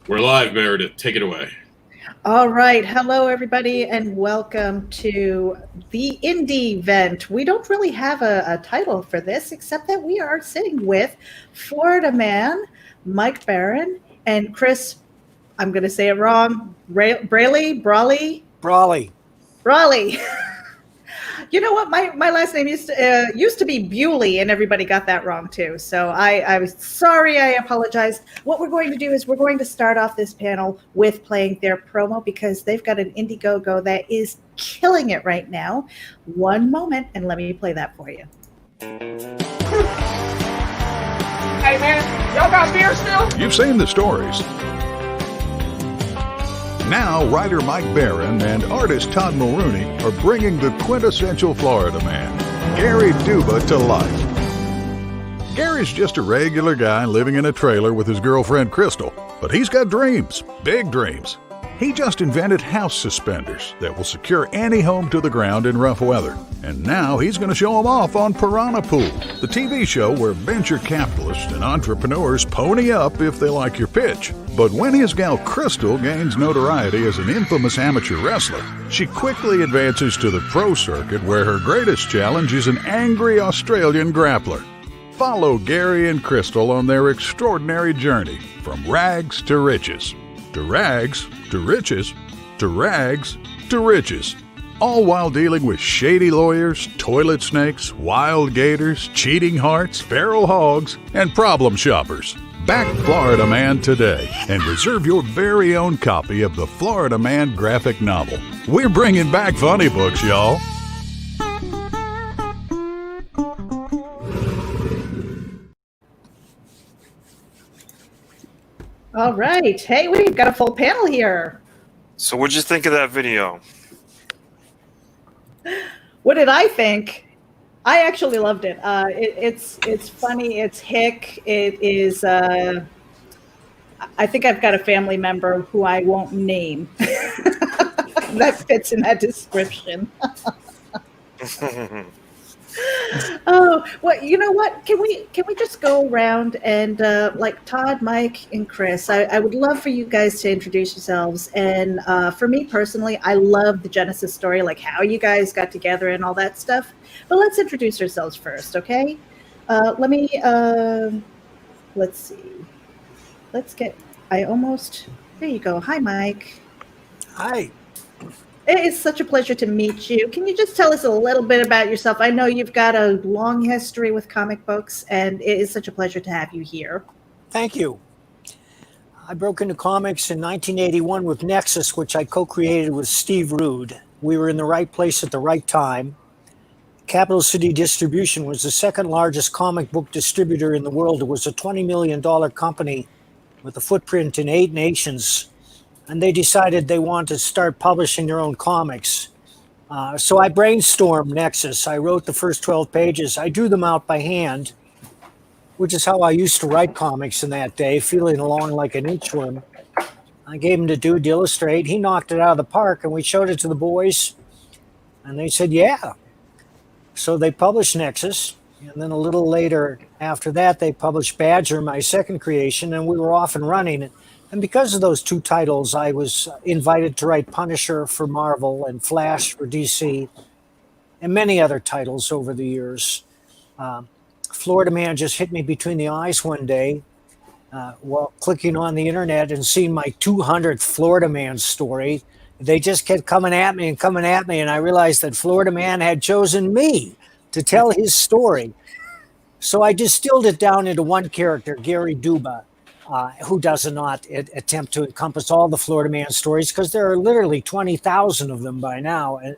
We're live, Meredith. Take it away. All right. Hello, everybody, and welcome to the indie event. We don't really have a title for this, except that we are sitting with Florida man, Mike Barron, and Chris, I'm going to say it wrong, Braly. You know what? My last name used to be Bewley, and everybody got that wrong too. So I was sorry. I apologize. What we're going to do is we're going to start off this panel with playing their promo because they've got an Indiegogo that is killing it right now. One moment, and let me play that for you. Hey man, y'all got beer still? You've seen the stories. Now, writer Mike Barron and artist Todd Mulrooney are bringing the quintessential Florida man, Gary Duba, to life. Gary's just a regular guy living in a trailer with his girlfriend Crystal, but he's got dreams, big dreams. He just invented house suspenders that will secure any home to the ground in rough weather. And now he's going to show them off on Piranha Pool, the TV show where venture capitalists and entrepreneurs pony up if they like your pitch. But when his gal Crystal gains notoriety as an infamous amateur wrestler, she quickly advances to the pro circuit where her greatest challenge is an angry Australian grappler. Follow Gary and Crystal on their extraordinary journey from rags to riches. To rags, to riches, to rags, to riches. All while dealing with shady lawyers, toilet snakes, wild gators, cheating hearts, feral hogs, and problem shoppers. Back Florida Man today and reserve your very own copy of the Florida Man graphic novel. We're bringing back funny books, y'all. All right. Hey, we've got a full panel here. So what'd you think of that video? What did I think? I actually loved it. It's funny. It's hick. It is. I think I've got a family member who I won't name that fits in that description. Oh, well, you know what? Can we just go around and like Todd, Mike, and Chris? I would love for you guys to introduce yourselves. And for me personally, I love the Genesis story, like how you guys got together and all that stuff. But let's introduce ourselves first, okay? Let's see. There you go. Hi, Mike. Hi. It is such a pleasure to meet you. Can you just tell us a little bit about yourself? I know you've got a long history with comic books, and it is such a pleasure to have you here. Thank you. I broke into comics in 1981 with Nexus, which I co-created with Steve Rude. We were in the right place at the right time. Capital City Distribution was the second largest comic book distributor in the world. It was a $20 million company with a footprint in 8 nations. And they decided they wanted to start publishing their own comics. So I brainstormed Nexus. I wrote the first 12 pages. I drew them out by hand, which is how I used to write comics in that day, feeling along like an inchworm. I gave him to Dude to illustrate. He knocked it out of the park, and we showed it to the boys. And they said, yeah. So they published Nexus. And then a little later after that, they published Badger, my second creation, and we were off and running. And because of those 2 titles, I was invited to write Punisher for Marvel and Flash for DC and many other titles over the years. Florida Man just hit me between the eyes one day while clicking on the internet and seeing my 200th Florida Man story. They just kept coming at me, and I realized that Florida Man had chosen me to tell his story. So I distilled it down into one character, Gary Duba. Who does not attempt to encompass all the Florida Man stories, because there are literally 20,000 of them by now. And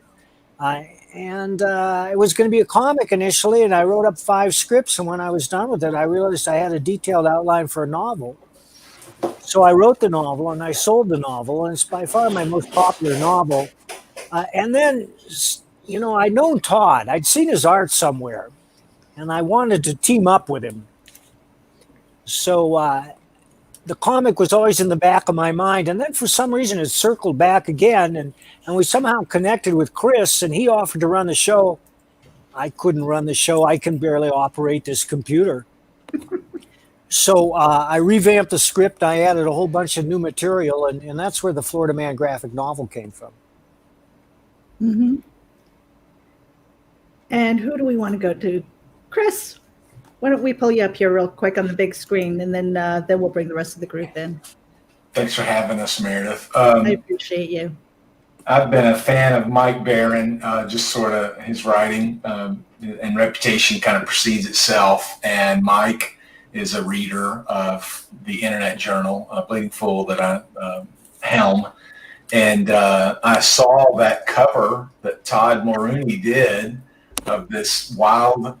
it was going to be a comic initially, and I wrote up 5 scripts, and when I was done with it, I realized I had a detailed outline for a novel. So I wrote the novel, and I sold the novel, and it's by far my most popular novel. And then, you know, I'd known Todd. I'd seen his art somewhere, and I wanted to team up with him. So the comic was always in the back of my mind. And then for some reason, it circled back again. And we somehow connected with Chris, and he offered to run the show. I couldn't run the show. I can barely operate this computer. So I revamped the script. I added a whole bunch of new material, and that's where the Florida Man graphic novel came from. Mm-hmm. And who do we want to go to? Chris, why don't we pull you up here real quick on the big screen, and then we'll bring the rest of the group in. Thanks for having us, Meredith. I appreciate you. I've been a fan of Mike Barron, just sort of his writing and reputation kind of precedes itself. And Mike is a reader of the Internet Journal, Bleeding Fool, that I helm. And I saw that cover that Todd Mulrooney did of this wild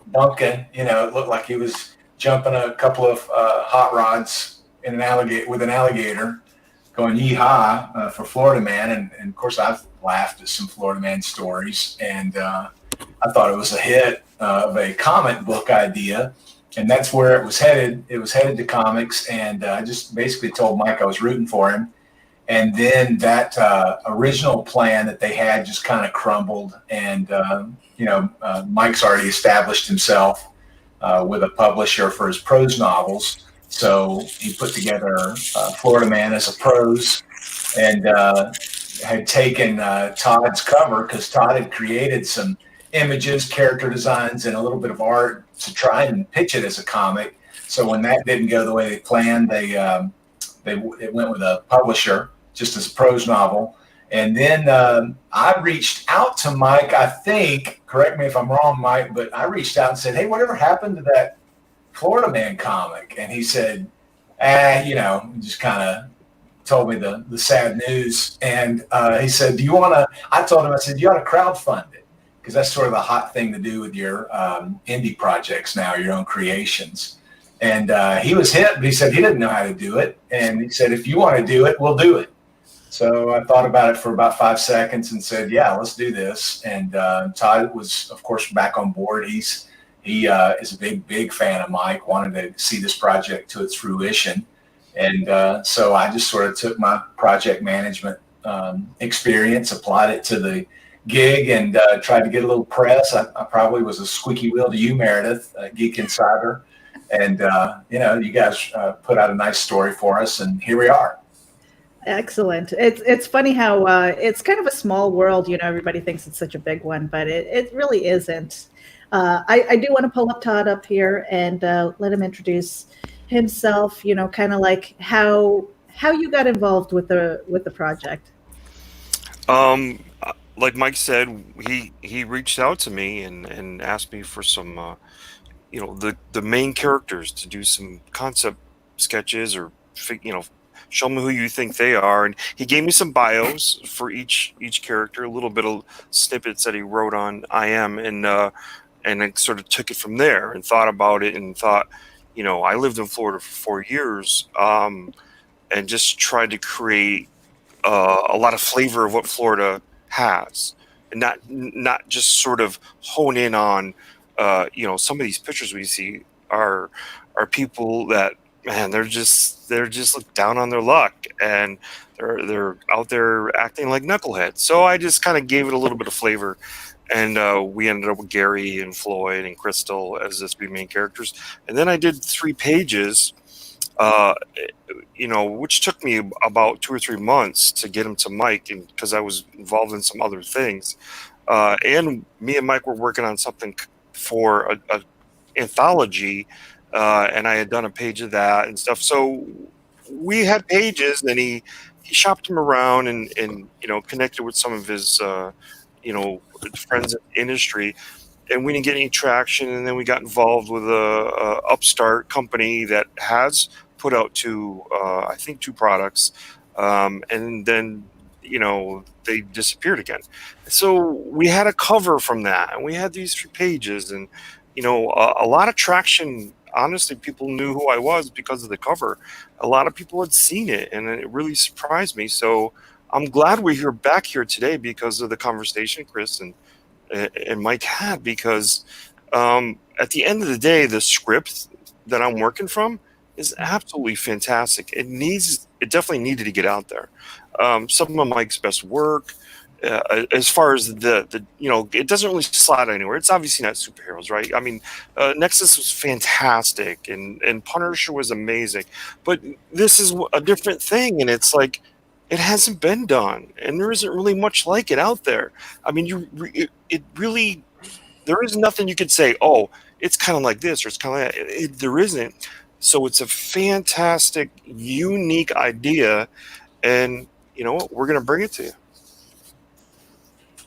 bumpkin. You know, it looked like he was jumping a couple of hot rods in an alligator with an alligator, going yee-haw for Florida Man. And of course, I've laughed at some Florida Man stories, and I thought it was a hit of a comic book idea, and that's where it was headed. It was headed to comics, and I just basically told Mike I was rooting for him. And then that original plan that they had just kind of crumbled, and Mike's already established himself with a publisher for his prose novels. So he put together Florida Man as a prose, and had taken Todd's cover, because Todd had created some images, character designs, and a little bit of art to try and pitch it as a comic. So when that didn't go the way they planned, it went with a publisher just as a prose novel. And then I reached out to Mike, I think, correct me if I'm wrong, Mike, but I reached out and said, hey, whatever happened to that Florida Man comic? And he said, just kind of told me the sad news. And he said, I told him, I said, you ought to crowdfund it, because that's sort of the hot thing to do with your indie projects now, your own creations. And he was hit, but he said he didn't know how to do it. And he said, if you want to do it, we'll do it. So I thought about it for about 5 seconds and said, yeah, let's do this. And Todd was, of course, back on board. He is a big fan of Mike, wanted to see this project to its fruition. And so I just sort of took my project management experience, applied it to the gig, and tried to get a little press. I probably was a squeaky wheel to you, Meredith, Geek Insider. And, you guys put out a nice story for us, and here we are. Excellent. It's funny how it's kind of a small world. Everybody thinks it's such a big one, but it really isn't. I do want to pull up Todd up here and let him introduce himself. Kind of like how you got involved with the project. Like Mike said, he reached out to me and asked me for some, the main characters, to do some concept sketches, or show me who you think they are. And he gave me some bios for each character, a little bit of snippets that he wrote on IM, and I sort of took it from there and thought about it and thought, I lived in Florida for 4 years, and just tried to create a lot of flavor of what Florida has, and not just sort of hone in on, some of these pictures we see are people that, man, they're just look down on their luck, and they're out there acting like knuckleheads. So I just kind of gave it a little bit of flavor, and we ended up with Gary and Floyd and Crystal as the 3 main characters. And then I did 3 pages, which took me about 2 or 3 months to get them to Mike, and because I was involved in some other things. And me and Mike were working on something for a anthology. And I had done a page of that and stuff. So we had pages, and he shopped them around and connected with some of his, friends in the industry, and we didn't get any traction. And then we got involved with a upstart company that has put out 2 products. And then, they disappeared again. So we had a cover from that, and we had these 3 pages, and, a lot of traction. Honestly, people knew who I was because of the cover. A lot of people had seen it, and it really surprised me. So I'm glad we're back here today because of the conversation Chris and Mike had, because at the end of the day, the script that I'm working from is absolutely fantastic. It definitely needed to get out there. Some of Mike's best work, as far as the it doesn't really slot anywhere. It's obviously not superheroes, right? I mean, Nexus was fantastic, and Punisher was amazing, but this is a different thing, and it's like it hasn't been done, and there isn't really much like it out there. I mean, it really, there is nothing you could say, oh, it's kind of like this or it's kind of like that. There isn't. So it's a fantastic, unique idea, and you know what? We're going to bring it to you.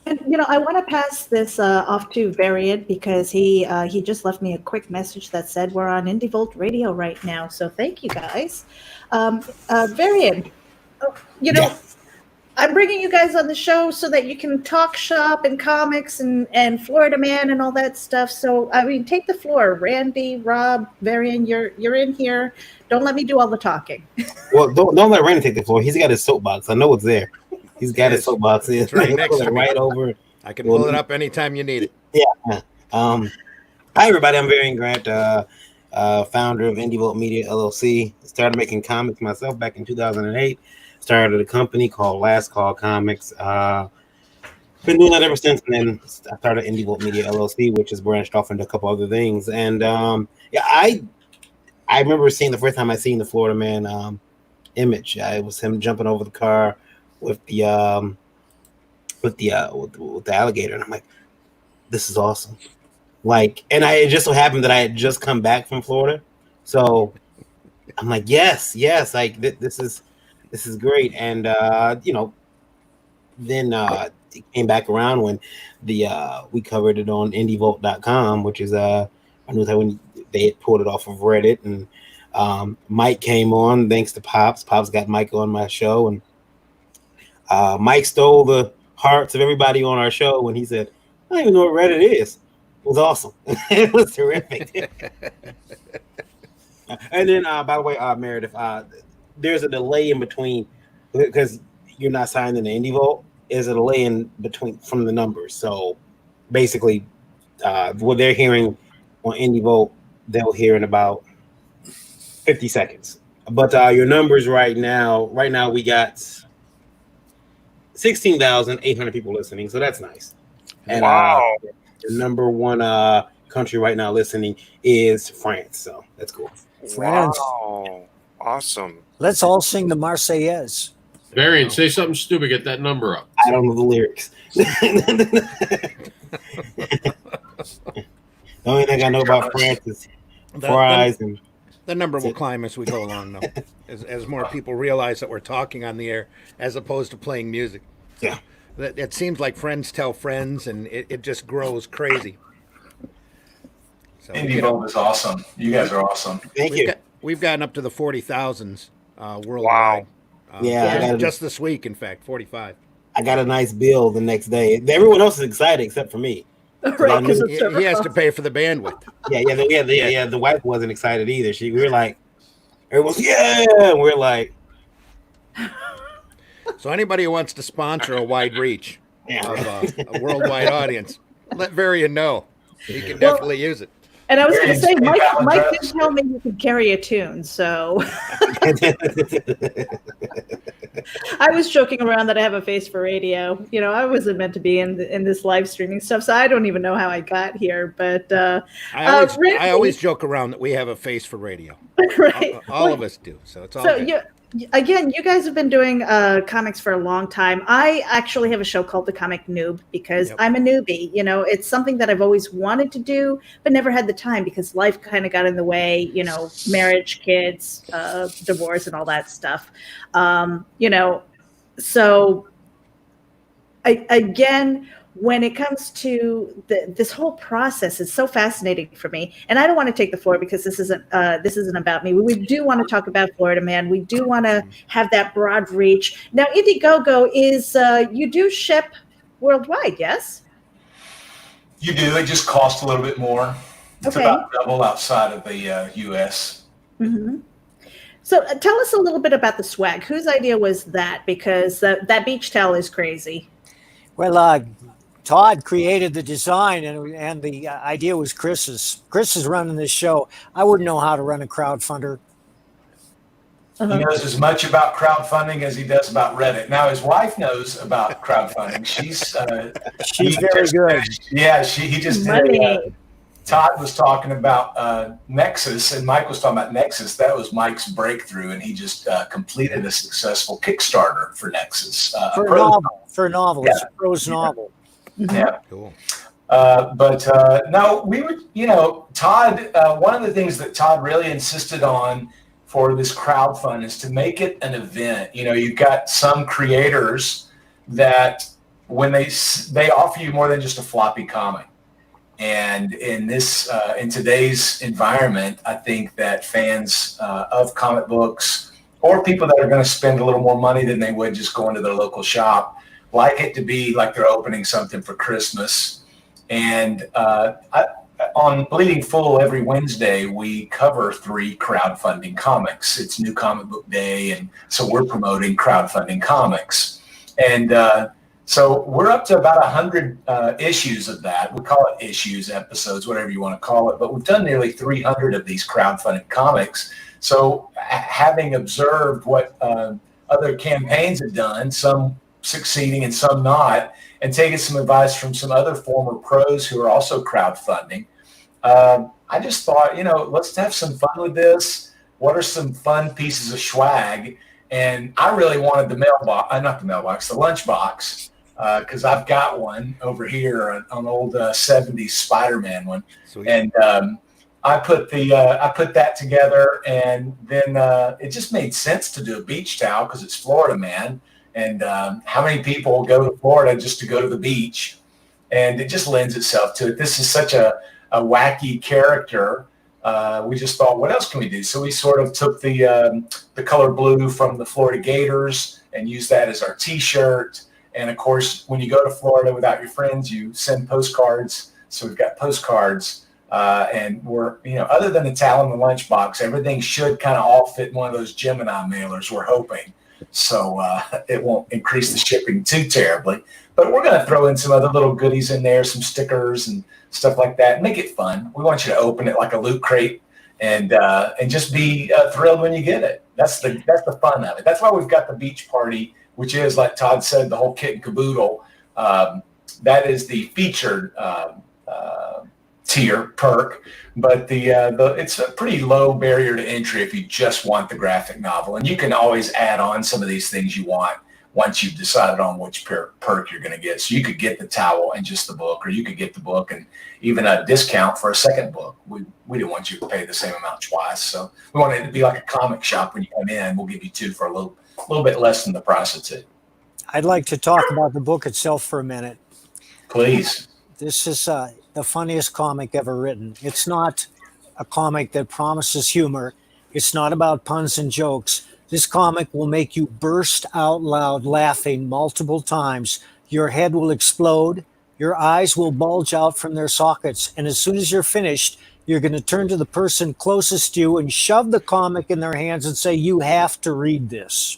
And I want to pass this off to Varian because he just left me a quick message that said we're on Indie Volt Radio right now. So thank you guys, Varian. Yeah. I'm bringing you guys on the show so that you can talk shop and comics and Florida Man and all that stuff. So I mean, take the floor, Randy, Rob, Varian. You're in here. Don't let me do all the talking. Well, don't let Randy take the floor. He's got his soapbox. I know it's there. He's got his soapbox. It's right next to me. Right over. I can pull it up anytime you need it. Yeah. Hi everybody. I'm Varian Grant, founder of Indie Volt Media LLC. Started making comics myself back in 2008. Started a company called Last Call Comics. Been doing that ever since. And then I started Indie Volt Media LLC, which has branched off into a couple other things. And I remember seeing the first time I seen the Florida Man image. It was him jumping over the car with the alligator, and I'm like, this is awesome. Like, and it just so happened that I had just come back from Florida, so I'm like, yes, like this is great. And then it came back around when we covered it on indievolt.com, which is I knew that when they had pulled it off of Reddit, and Mike came on thanks to Pops. Pops got Mike on my show, and Mike stole the hearts of everybody on our show when he said, I don't even know what Reddit is. It was awesome. It was terrific. And then, by the way, Meredith, there's a delay in between because you're not signed in the Indie Vault. There's a delay in between from the numbers. So basically, what they're hearing on Indie Vault, they'll hear in about 50 seconds. But your numbers right now we got 16,800 people listening, so that's nice. And Wow. The number one country right now listening is France, so that's cool. France. Wow. Awesome. Let's all sing the Marseillaise. Varian, say something stupid. Get that number up. I don't know the lyrics. The only thing I know about France is Four Eyes and The number will climb as we go along, though, as more people realize that we're talking on the air as opposed to playing music. yeah. It seems like friends tell friends, and it just grows crazy. So Indie Vault is awesome. You guys are awesome. Thank you. we've gotten up to the 40,000s worldwide. Yeah, just this week, in fact, 45. I got a nice bill the next day. Everyone else is excited except for me. Right, 'cause it's He has to pay for the bandwidth. Yeah. The wife wasn't excited either. We were like, everyone's and we're like, So anybody who wants to sponsor a wide reach yeah. of a worldwide audience, let Varian know. He can definitely use it. And I was going to say, Mike $10,000 did tell me you could carry a tune, so I was joking around that I have a face for radio. I wasn't meant to be in this live streaming stuff, so I don't even know how I got here. But I always joke around that we have a face for radio. right, All of us do, so it's all so good. Again, you guys have been doing comics for a long time. I actually have a show called The Comic Noob because I'm a newbie. It's something that I've always wanted to do, but never had the time because life kind of got in the way, marriage, kids, divorce, and all that stuff. So again, when it comes to this whole process, it's so fascinating for me. And I don't want to take the floor because this isn't about me. We do want to talk about Florida Man. We do want to have that broad reach. Now, Indiegogo is you do ship worldwide, yes? You do. It just costs a little bit more. It's Okay. about double outside of the U.S. Mm-hmm. So tell us a little bit about the swag. Whose idea was that? Because that beach towel is crazy. Well, Todd created the design, and the idea was Chris's. Chris is running this show. I wouldn't know how to run a crowdfunder. He knows as much about crowdfunding as he does about Reddit. Now his wife knows about crowdfunding. She's very good. Yeah, he just did. Todd was talking about Nexus, and Mike was talking about Nexus. That was Mike's breakthrough, and he just completed a successful Kickstarter for Nexus. For a novel. Yeah. It's a prose novel. Yeah. Cool. No, we would, Todd, one of the things that Todd really insisted on for this crowdfund is to make it an event. You've got some creators that when they offer you more than just a floppy comic. And in today's environment, I think that fans of comic books or people that are going to spend a little more money than they would just going to their local shop like it to be like they're opening something for Christmas. And on Bleeding Full every Wednesday, we cover 3 crowdfunding comics. It's New Comic Book Day, and so we're promoting crowdfunding comics. And so we're up to about 100 issues of that. We call it issues, episodes, whatever you want to call it. But we've done nearly 300 of these crowdfunding comics. So having observed what other campaigns have done, some succeeding and some not, and taking some advice from some other former pros who are also crowdfunding, I just thought, let's have some fun with this. What are some fun pieces of swag? And I really wanted the lunchbox, because I've got one over here, an old 70s Spider-Man one. Sweet. And I put that together, and then it just made sense to do a beach towel because it's Florida Man. And how many people go to Florida just to go to the beach? And it just lends itself to it. This is such a wacky character. We just thought, what else can we do? So we sort of took the color blue from the Florida Gators and used that as our T-shirt. And of course, when you go to Florida without your friends, you send postcards. So we've got postcards. And we're, other than the towel and the lunchbox, everything should kind of all fit in one of those Gemini mailers, we're hoping. So it won't increase the shipping too terribly. But we're going to throw in some other little goodies in there, some stickers and stuff like that. Make it fun. We want you to open it like a loot crate and just be thrilled when you get it. That's the fun of it. That's why we've got the beach party, which is, like Todd said, the whole kit and caboodle. That is the featured tier perk, but it's a pretty low barrier to entry if you just want the graphic novel, and you can always add on some of these things you want once you've decided on which perk you're going to get. So you could get the towel and just the book, or you could get the book and even a discount for a second book. We didn't want you to pay the same amount twice, so we wanted it to be like a comic shop. When you come in, we'll give you 2 for a little bit less than the price of 2. I'd like to talk about the book itself for a minute. Please. This is the funniest comic ever written. It's not a comic that promises humor. It's not about puns and jokes. This comic will make you burst out loud laughing multiple times. Your head will explode. Your eyes will bulge out from their sockets. And as soon as you're finished, you're going to turn to the person closest to you and shove the comic in their hands and say, "You have to read this."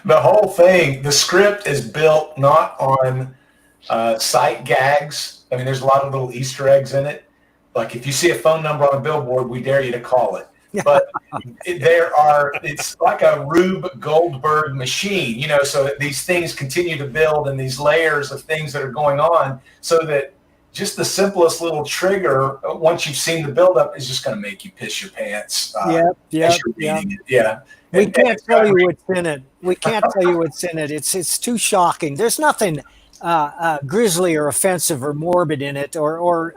The whole thing, the script is built not on sight gags. I mean, there's a lot of little Easter eggs in it. Like if you see a phone number on a billboard, we dare you to call it. But it's like a Rube Goldberg machine, so that these things continue to build and these layers of things that are going on, so that just the simplest little trigger, once you've seen the buildup, is just going to make you piss your pants. Yeah. We can't tell you what's in it. We can't tell you what's in it. It's too shocking. There's nothing grisly or offensive or morbid in it, or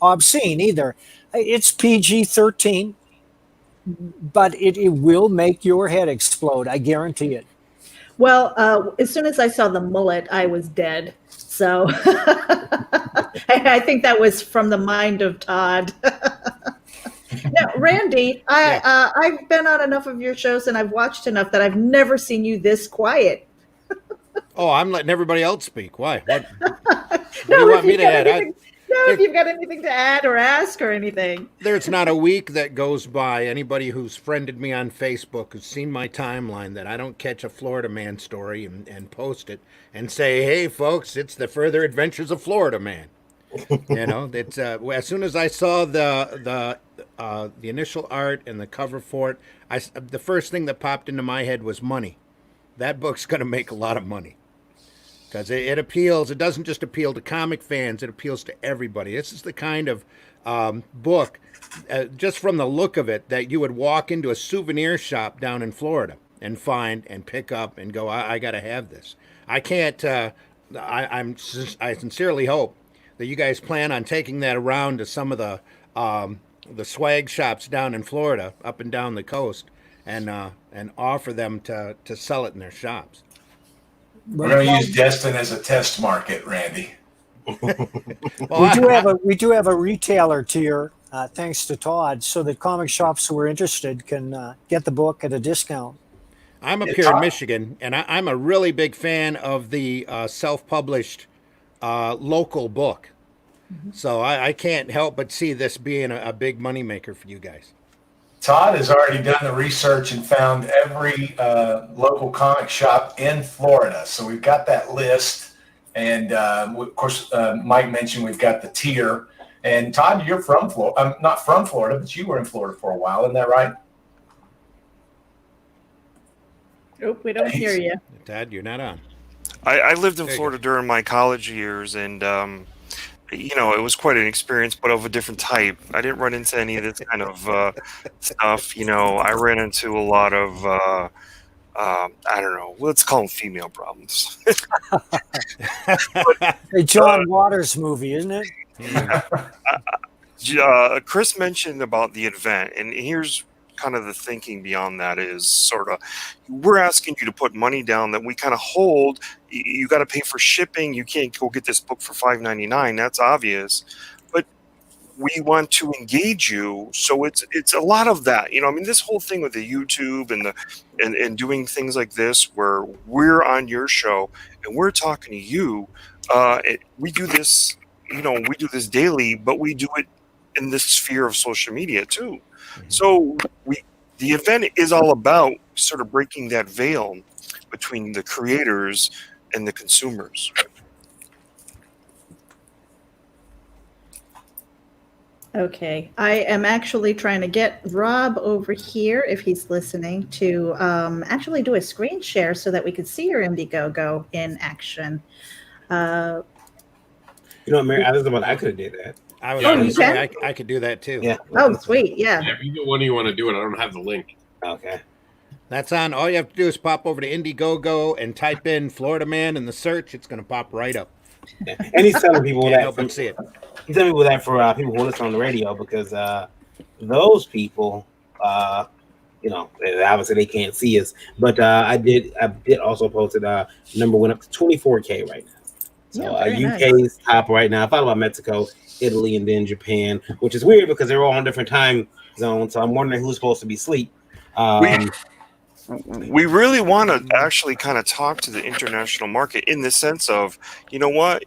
obscene either. It's PG-13, but it will make your head explode. I guarantee it. Well, as soon as I saw the mullet, I was dead. So I think that was from the mind of Todd. Now, Randy, I've been on enough of your shows and I've watched enough that I've never seen you this quiet. Oh, I'm letting everybody else speak. Why? What do you want me to add? If you've got anything to add or ask or anything. There's not a week that goes by, anybody who's friended me on Facebook, who's seen my timeline, that I don't catch a Florida Man story and post it and say, "Hey, folks, it's the further adventures of Florida Man." It's as soon as I saw the the initial art and the cover for it, the first thing that popped into my head was money. That book's going to make a lot of money because it appeals. It doesn't just appeal to comic fans; it appeals to everybody. This is the kind of book, just from the look of it, that you would walk into a souvenir shop down in Florida and find and pick up and go, I got to have this. I can't. I sincerely hope that you guys plan on taking that around to some of the swag shops down in Florida, up and down the coast, and offer them to sell it in their shops. We're going to use Destin as a test market, Randy. We do have a retailer tier, thanks to Todd, so that comic shops who are interested can get the book at a discount. I'm up here in Michigan, and I'm a really big fan of the self-published local book. Mm-hmm. So I can't help but see this being a big moneymaker for you guys. Todd has already done the research and found every local comic shop in Florida. So we've got that list. And, of course, Mike mentioned we've got the tier. And, Todd, you're from Florida. Not from Florida, but you were in Florida for a while. Isn't that right? Nope, we don't hear you. Todd, you're not on. I lived in Florida during my college years, and it was quite an experience, but of a different type. I didn't run into any of this kind of stuff. I ran into a lot of I don't know, let's call them female problems. A John Waters movie, isn't it? Chris mentioned about the event, and here's kind of the thinking beyond that is sort of, we're asking you to put money down that we kind of hold. You got to pay for shipping. You can't go get this book for $5.99. That's obvious. But we want to engage you. So it's a lot of that. This whole thing with the YouTube and doing things like this where we're on your show and we're talking to you. We do this, we do this daily, but we do it in this sphere of social media too. So the event is all about sort of breaking that veil between the creators and the consumers. Okay, I am actually trying to get Rob over here, if he's listening, to actually do a screen share so that we could see your Indiegogo in action. Mary, I could have did that. I was going to say I could do that too. Yeah. Oh, sweet. Yeah. If either one of you want to do it, I don't have the link. Okay. That's on. All you have to do is pop over to Indiegogo and type in Florida Man in the search. It's going to pop right up. Yeah. And he's telling people that. Help them see it. He's telling people that for people who listen on the radio because those people, obviously they can't see us. But I did also post it. Number went up to 24K right now. So UK's top right now, followed by Mexico, Italy, and then Japan, which is weird because they're all on different time zones. So I'm wondering who's supposed to be asleep. We really want to actually kind of talk to the international market in the sense of, you know what?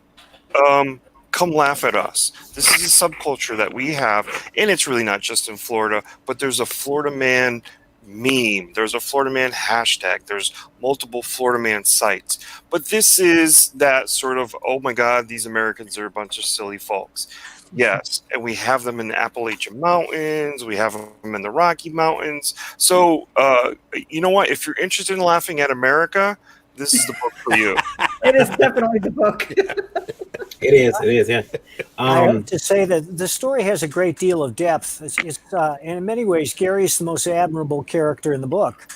Come laugh at us. This is a subculture that we have, and it's really not just in Florida, but there's a Florida Man meme. There's a Florida Man hashtag. There's multiple Florida Man sites. But this is that sort of, oh my God, these Americans are a bunch of silly folks. Yes, and we have them in the Appalachian Mountains. We have them in the Rocky Mountains. So, you know what? If you're interested in laughing at America, this is the book for you. It is definitely the book. It is, yeah. I have to say that the story has a great deal of depth. It's and in many ways, Gary's the most admirable character in the book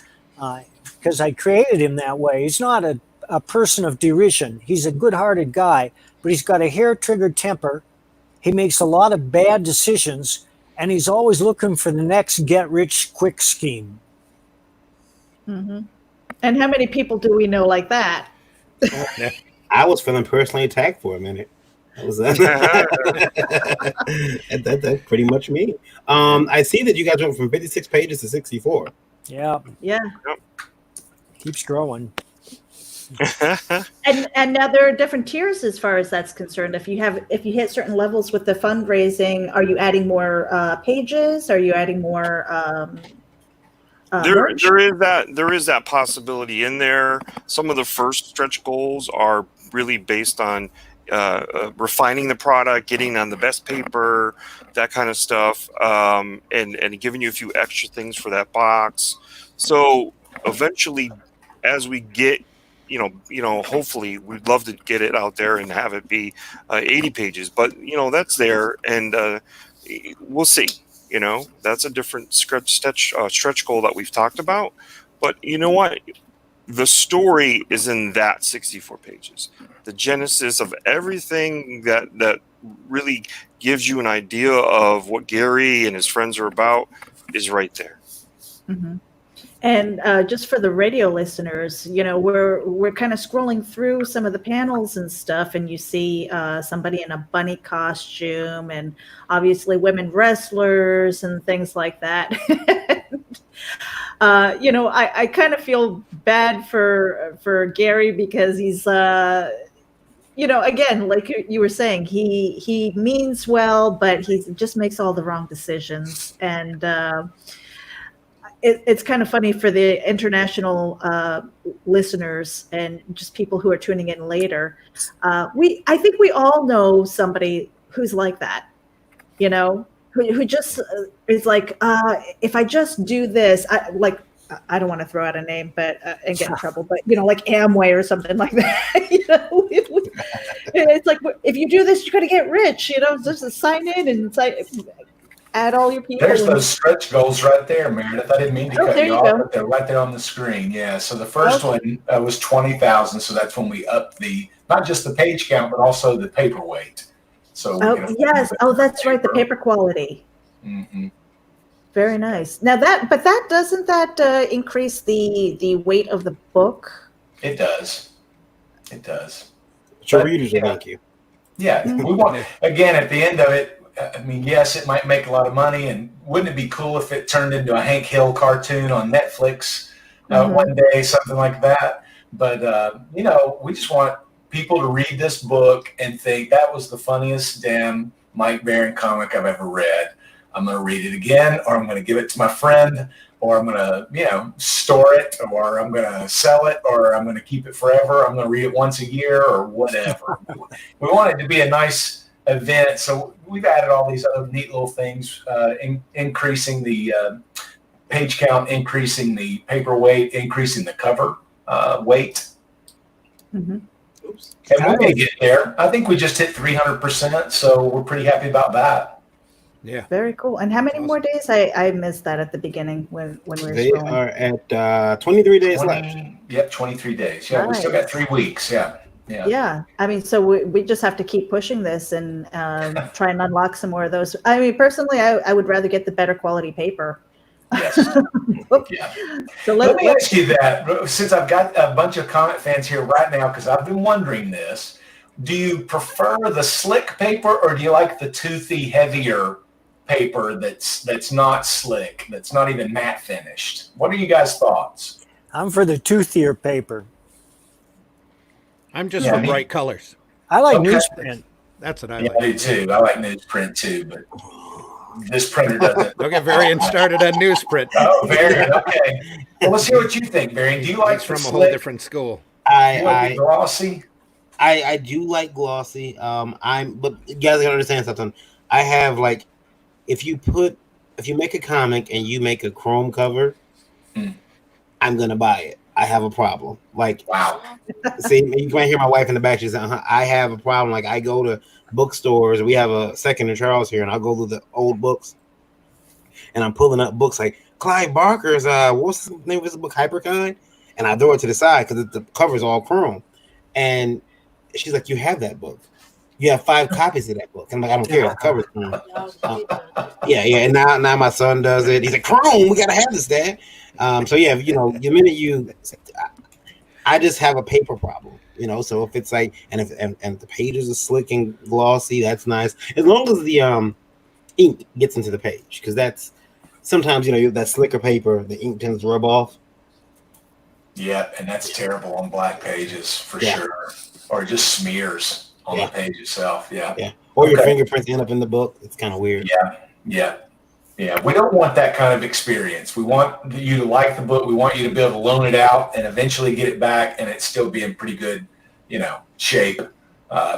because I created him that way. He's not a person of derision. He's a good-hearted guy, but he's got a hair-triggered temper. He makes a lot of bad decisions, and he's always looking for the next get-rich-quick scheme. Mm-hmm. And how many people do we know like that? I was feeling personally attacked for a minute. That's pretty much me. I see that you guys went from 56 pages to 64. Yeah. Yeah. Keeps growing. And now there are different tiers as far as that's concerned. If you hit certain levels with the fundraising, are you adding more pages? Are you adding more? There is that possibility in there. Some of the first stretch goals are really based on refining the product, getting on the best paper, that kind of stuff, and giving you a few extra things for that box. So eventually, as we get, hopefully we'd love to get it out there and have it be 80 pages, but that's there, and we'll see. That's a different stretch goal that we've talked about. But you know what? The story is in that 64 pages. The genesis of everything that really gives you an idea of what Gary and his friends are about is right there. Mm-hmm. And just for the radio listeners, we're kind of scrolling through some of the panels and stuff, and you see somebody in a bunny costume, and obviously women wrestlers and things like that. I kind of feel bad for Gary because he's, again, like you were saying, he means well, but he just makes all the wrong decisions, and it's kind of funny for the international listeners and just people who are tuning in later. I think we all know somebody who's like that, who just is like, if I just do this, I don't want to throw out a name, but and get in trouble, but like Amway or something like that. It's like, if you do this, you're going to get rich. Just sign in and it's like, add all your people. There's those stretch goals right there, Meredith. I didn't mean to cut you off, but they're right there on the screen. Yeah. So the first one was 20,000. So that's when we upped not just the page count, but also the paperweight. So yes. Oh, that's right. The paper quality. Mm-hmm. Very nice. Now doesn't that increase the weight of the book? It does. It does. Your readers will thank you. Yeah. Mm-hmm. We want, again, at the end of it, yes, it might make a lot of money, and wouldn't it be cool if it turned into a Hank Hill cartoon on Netflix one day, something like that? But, we just want people to read this book and think that was the funniest damn Mike Baron comic I've ever read. I'm going to read it again, or I'm going to give it to my friend, or I'm going to, store it, or I'm going to sell it, or I'm going to keep it forever. I'm going to read it once a year or whatever. We want it to be a nice event, so we've added all these other neat little things, increasing the page count, increasing the paper weight, increasing the cover weight. Mm-hmm. And we're going to get there. I think we just hit 300%, so we're pretty happy about that. Yeah, very cool. And how many more days? I missed that at the beginning when we were they scrolling. are at 23 days left. Yep, 23 days. Yeah, nice. We still got 3 weeks. Yeah. I mean, so we just have to keep pushing this and try and unlock some more of those. I mean, personally, I would rather get the better quality paper. Yes. Yeah. So let me ask you that, since I've got a bunch of comic fans here right now, because I've been wondering this. Do you prefer the slick paper, or do you like the toothy, heavier paper that's not slick, that's not even matte finished? What are you guys' thoughts? I'm for the toothier paper. I'm just for bright colors. I like newsprint. That's what I like. like. I do too. I like newsprint too, but this printer doesn't. Don't get Varian started on newsprint. Oh, Varian. Okay. Well, let's hear what you think, Varian. Do you like from slick? A whole different school? I glossy. I do like glossy. But you guys gotta understand something. I have if you make a comic and you make a chrome cover, I'm gonna buy it. I have a problem. Wow. See, you can hear my wife in the back. She's like, I have a problem. I go to bookstores. We have a second in Charles here, and I'll go through the old books, and I'm pulling up books like Clive Barker's. What's the name of his book, Hyperkind? And I throw it to the side because the cover's all chrome. And she's like, "You have that book? You have 5 copies of that book?" And I'm like, "I don't care. The cover's chrome." Yeah. And now my son does it. He's like, "Chrome, we gotta have this, Dad." So yeah, the minute I just have a paper problem, So if it's and if the pages are slick and glossy, that's nice. As long as the ink gets into the page, because that's sometimes that slicker paper, the ink tends to rub off. Yeah, and that's terrible on black pages for sure, or just smears on the page itself. Yeah. Or your fingerprints end up in the book. It's kind of weird. Yeah. We don't want that kind of experience. We want you to like the book. We want you to be able to loan it out and eventually get it back, and it still be in pretty good, shape.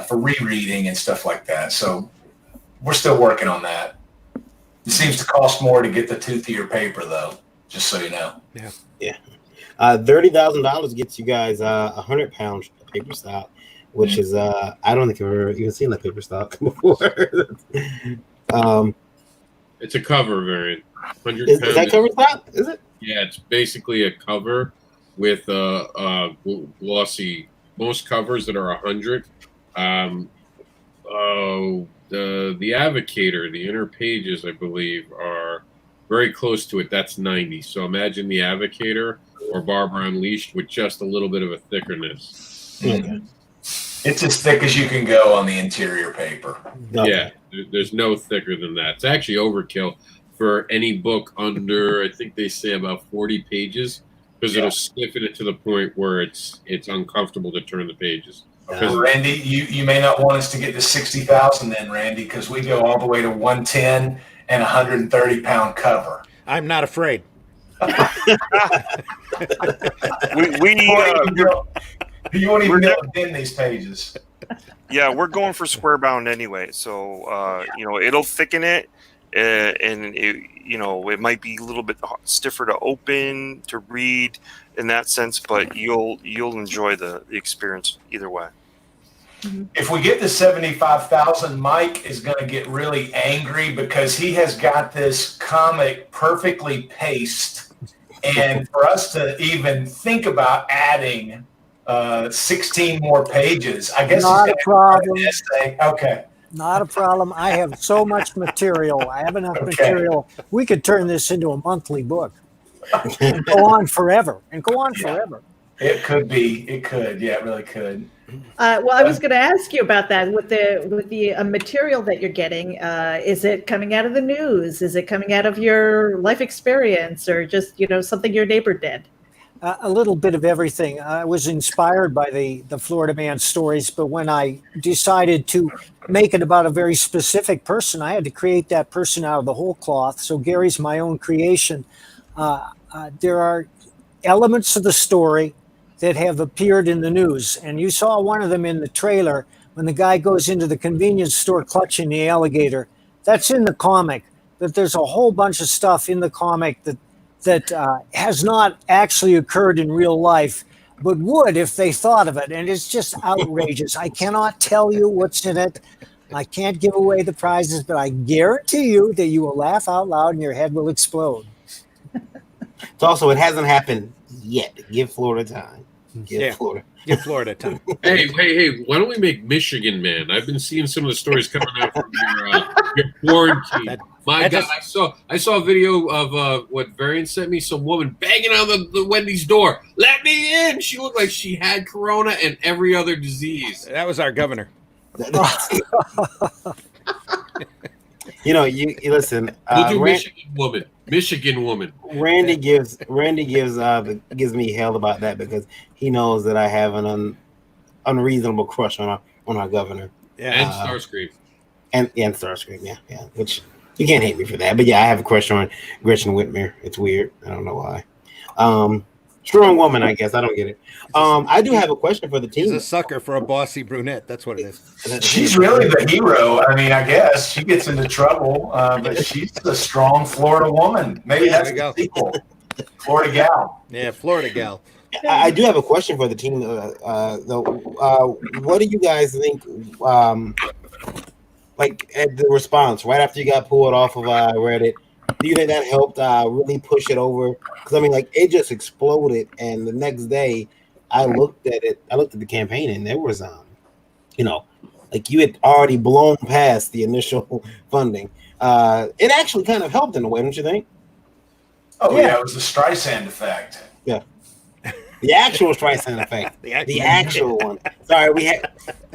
for rereading and stuff like that. So we're still working on that. It seems to cost more to get the toothier paper, though, just so you know. Yeah. $30,000 gets you guys 100 pounds paper stock, which is I don't think I've ever even seen that paper stock before. It's a cover variant. 100 is that cover stock? Is it? Yeah, it's basically a cover with glossy. Most covers that are 100. The Avocator, the inner pages, I believe, are very close to it. That's 90. So imagine the Avocator or Barbara Unleashed with just a little bit of a thickness. Mm-hmm. It's as thick as you can go on the interior paper. Okay. Yeah, there's no thicker than that. It's actually overkill for any book under, I think they say about 40 pages, because it'll stiffen it to the point where it's uncomfortable to turn the pages. Randy, you may not want us to get to 60,000 then, Randy, because we go all the way to 110 and 130-pound cover. I'm not afraid. You won't even be able to bend these pages. Yeah, we're going for square bound anyway, so it'll thicken it, and it might be a little bit stiffer to open, to read in that sense, but you'll enjoy the experience either way. If we get to 75,000, Mike is going to get really angry because he has got this comic perfectly paced, and for us to even think about adding 16 more pages, I guess not a problem. Okay. Not a problem. I have so much material. I have enough material. We could turn this into a monthly book and go on forever. It could be. It could. Yeah, it really could. Well, I was going to ask you about that with the material that you're getting. Is it coming out of the news? Is it coming out of your life experience, or just something your neighbor did? A little bit of everything. I was inspired by the Florida Man stories, but when I decided to make it about a very specific person, I had to create that person out of the whole cloth. So Gary's my own creation. There are elements of the story that have appeared in the news, and you saw one of them in the trailer when the guy goes into the convenience store clutching the alligator. That's in the comic, but there's a whole bunch of stuff in the comic that has not actually occurred in real life, but would if they thought of it. And it's just outrageous. I cannot tell you what's in it. I can't give away the prizes, but I guarantee you that you will laugh out loud and your head will explode. It's also, it hasn't happened yet. Give Florida time. Give Florida time. Hey, why don't we make Michigan Man? I've been seeing some of the stories coming out from your quarantine. I saw a video of what Varian sent me. Some woman banging on the Wendy's door. Let me in. She looked like she had corona and every other disease. That was our governor. You listen. We'll do Michigan woman. Randy gives me hell about that because he knows that I have an unreasonable crush on our governor. Yeah, and Starscream. And Starscream, yeah. Which you can't hate me for that, but yeah, I have a crush on Gretchen Whitmer. It's weird. I don't know why. Strong woman, I guess. I don't get it. I do have a question for the team. She's a sucker for a bossy brunette. That's what it is. She's really the hero. I mean, I guess she gets into trouble, but she's a strong Florida woman. Maybe that's the sequel. Florida gal. Yeah, Florida gal. I do have a question for the team, though. What do you guys think? Like at the response right after you got pulled off of Reddit, do you think that helped really push it over? Because I mean, like it just exploded, and the next day I looked at it. I looked at the campaign, and there was, like you had already blown past the initial funding. It actually kind of helped in a way, don't you think? Oh yeah, it was the Streisand effect. Yeah, the actual Streisand effect. the actual one. Sorry,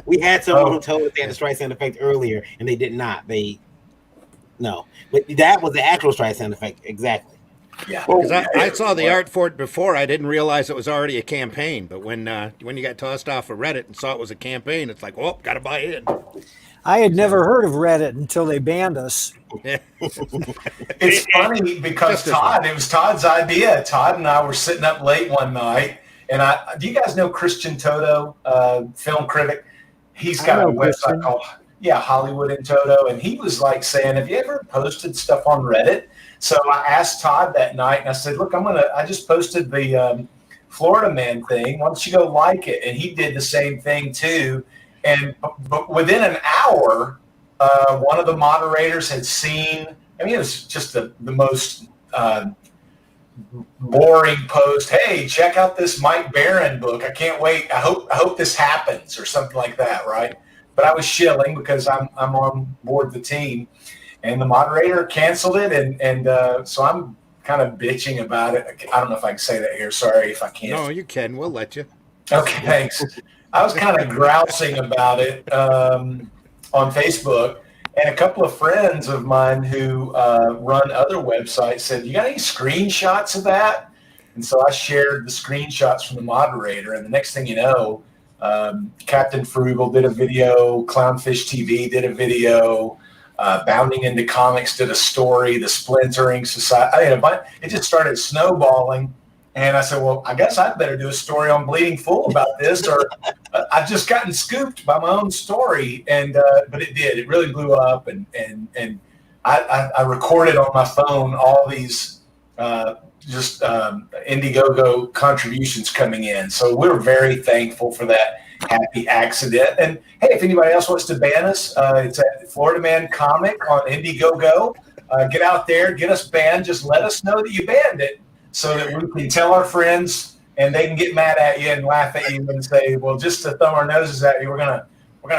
we had someone who told us they had the Streisand effect earlier, and they did not. No, but that was the actual Streisand effect, exactly. Yeah, because I saw the art for it before. I didn't realize it was already a campaign. But when you got tossed off of Reddit and saw it was a campaign, it's like, oh, got to buy in. I had never heard of Reddit until they banned us. Yeah. It's funny because it was Todd's idea. Todd and I were sitting up late one night, and do you guys know Christian Toto, film critic? he's got a website called Hollywood in Toto, and he was like saying, "Have you ever posted stuff on Reddit?" So I asked Todd that night, and I said, "Look, I just posted the Florida Man thing. Why don't you go like it?" And he did the same thing too. And but within an hour, one of the moderators had seen. I mean, it was just the most boring post. Hey, check out this Mike Barron book. I can't wait. I hope this happens, or something like that, right? But I was shilling because I'm on board the team, and the moderator canceled it, and so I'm kind of bitching about it. I don't know if I can say that here. Sorry if I can't. No, you can. We'll let you. Okay, thanks. I was kind of grousing about it on Facebook, and a couple of friends of mine who run other websites said, "You got any screenshots of that?" And so I shared the screenshots from the moderator, and the next thing you know, Captain Frugal did a video, Clownfish TV did a video, Bounding Into Comics did a story, the Splintering Society. It just started snowballing. And I said, well, I guess I'd better do a story on Bleeding Fool about this, or I've just gotten scooped by my own story. And but it did. It really blew up. And I recorded on my phone all these Indiegogo contributions coming in. So we're very thankful for that happy accident. And hey, if anybody else wants to ban us, it's at Florida Man Comic on Indiegogo. Get out there, get us banned. Just let us know that you banned it, so that we can tell our friends, and they can get mad at you and laugh at you and say, well, just to thumb our noses at you, we're gonna